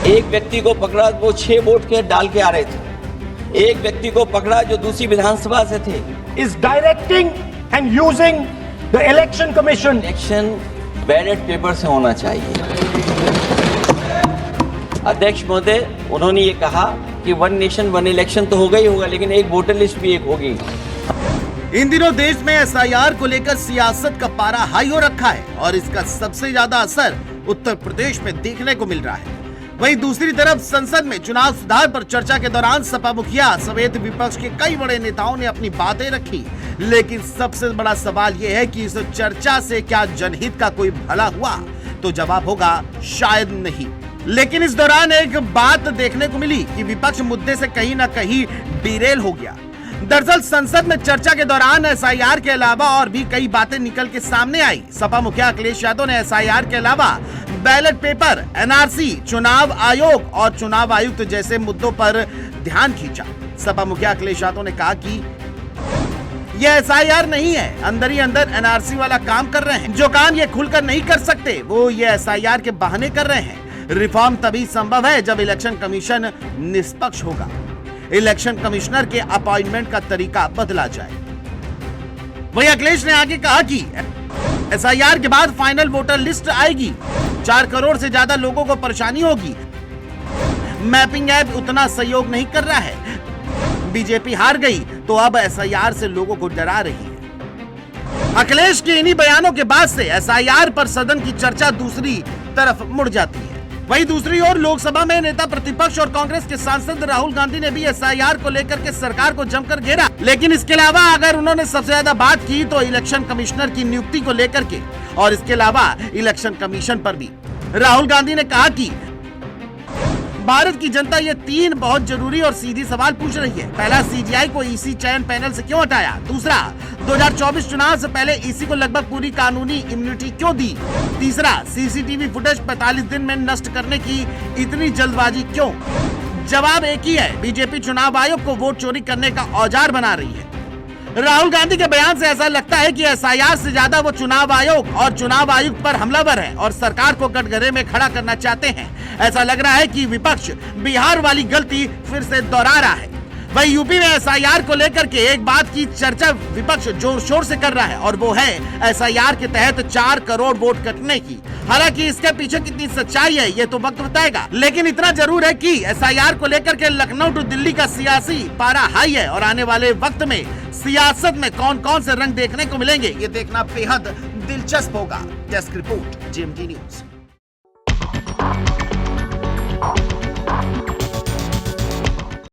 एक व्यक्ति को पकड़ा, वो 6 वोट के डाल के आ रहे थे। एक व्यक्ति को पकड़ा जो दूसरी विधानसभा से थे। is directing and using the election commission. Election ballot paper से होना चाहिए। अध्यक्ष महोदय, उन्होंने ये कहा कि 1 नेशन 1 इलेक्शन तो होगा ही होगा, लेकिन एक वोटर लिस्ट भी एक होगी। इन दिनों देश में एसआईआर को लेकर सियासत का पारा हाई हो रखा है और इसका सबसे ज्यादा असर उत्तर प्रदेश में देखने को मिल रहा है। वहीं दूसरी तरफ संसद में चुनाव सुधार पर चर्चा के दौरान सपा मुखिया समेत विपक्ष के कई बड़े नेताओं ने अपनी बातें रखी, लेकिन सबसे बड़ा सवाल यह है कि इस चर्चा से क्या जनहित का कोई भला हुआ? तो जवाब होगा शायद नहीं। लेकिन इस दौरान एक बात देखने को मिली कि विपक्ष मुद्दे से कहीं ना कहीं डिरेल हो गया। दरअसल संसद में चर्चा के दौरान एसआईआर के अलावा और भी कई बातें निकल के सामने आई। सपा मुखिया अखिलेश यादव ने एसआईआर के अलावा बैलेट पेपर, एनआरसी, चुनाव आयोग और चुनाव आयुक्त जैसे मुद्दों पर ध्यान खींचा। सपा मुखिया अखिलेश यादव ने कहा कि यह एसआईआर नहीं है, अंदर ही अंदर एनआरसी वाला काम कर रहे हैं। जो काम ये खुलकर नहीं कर सकते वो ये एसआईआर के बहाने कर रहे हैं। रिफॉर्म तभी संभव है जब इलेक्शन कमीशन निष्पक्ष होगा। इलेक्शन कमिश्नर के अपॉइंटमेंट का तरीका बदला जाए। वहीं अखिलेश ने आगे कहा कि एसआईआर के बाद फाइनल वोटर लिस्ट आएगी, 4 करोड़ से ज्यादा लोगों को परेशानी होगी। मैपिंग ऐप उतना सहयोग नहीं कर रहा है। बीजेपी हार गई तो अब एसआईआर से लोगों को डरा रही है। अखिलेश के इन्हीं बयानों के बाद से एसआईआर पर सदन की चर्चा दूसरी तरफ मुड़ जाती है। वहीं दूसरी ओर लोकसभा में नेता प्रतिपक्ष और कांग्रेस के सांसद राहुल गांधी ने भी एसआईआर को लेकर के सरकार को जमकर घेरा। लेकिन इसके अलावा अगर उन्होंने सबसे ज्यादा बात की तो इलेक्शन कमिश्नर की नियुक्ति को लेकर के, और इसके अलावा इलेक्शन कमीशन पर भी। राहुल गांधी ने कहा कि भारत की जनता ये 3 बहुत जरूरी और सीधी सवाल पूछ रही है। पहला, सीजीआई को ईसी चयन पैनल से क्यों हटाया? दूसरा, 2024 चुनाव से पहले ईसी को लगभग पूरी कानूनी इम्यूनिटी क्यों दी? तीसरा, सीसीटीवी फुटेज 45 दिन में नष्ट करने की इतनी जल्दबाजी क्यों? जवाब एक ही है, बीजेपी चुनाव आयोग को वोट चोरी करने का औजार बना रही है। राहुल गांधी के बयान से ऐसा लगता है कि एसआईआर से ज्यादा वो चुनाव आयोग और चुनाव आयुक्त पर हमलावर है और सरकार को कटघरे में खड़ा करना चाहते हैं। ऐसा लग रहा है कि विपक्ष बिहार वाली गलती फिर से दोहरा रहा है। वहीं यूपी में एसआईआर को लेकर के एक बात की चर्चा विपक्ष जोर शोर से कर रहा है और वो है एसआईआर के तहत 4 करोड़ वोट कटने की। हालांकि इसके पीछे कितनी सच्चाई है ये तो वक्त बताएगा, लेकिन इतना जरूर है कि एसआईआर को लेकर के लखनऊ टू दिल्ली का सियासी पारा हाई है और आने वाले वक्त में सियासत में कौन कौन से रंग देखने को मिलेंगे ये देखना बेहद दिलचस्प होगा। Desk report, JMT news.